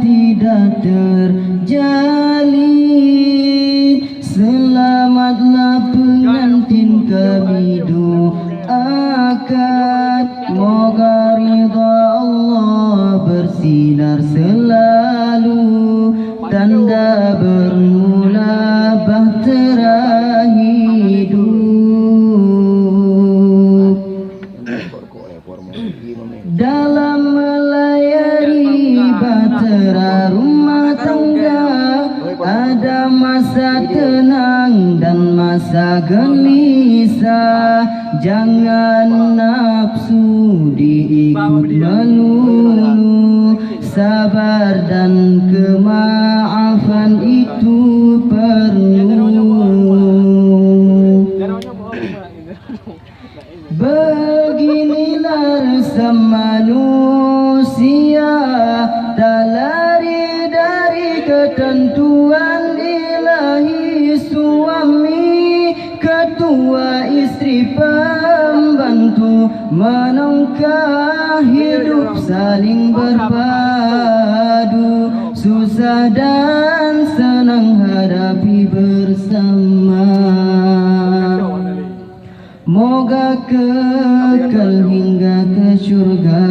tidak terjalin. Selamatlah pengantin kami doakan, moga ridha Allah bersinar selalu, tanda bermula bahtera hidup. Dalam melayani bahtera rumah tangga, ada masa tenang dan masa gelisah. Jangan nafsu diikut melulu, sabar dan kemaafan itu perlu. Beginilah resam manusia, tak lari dari ketentuan ilahi. Suami, ketua, istri, pembantu, menangkah hidup saling berpadu, susah dan senang hadapi bersama. Moga kekal hingga ke syurga.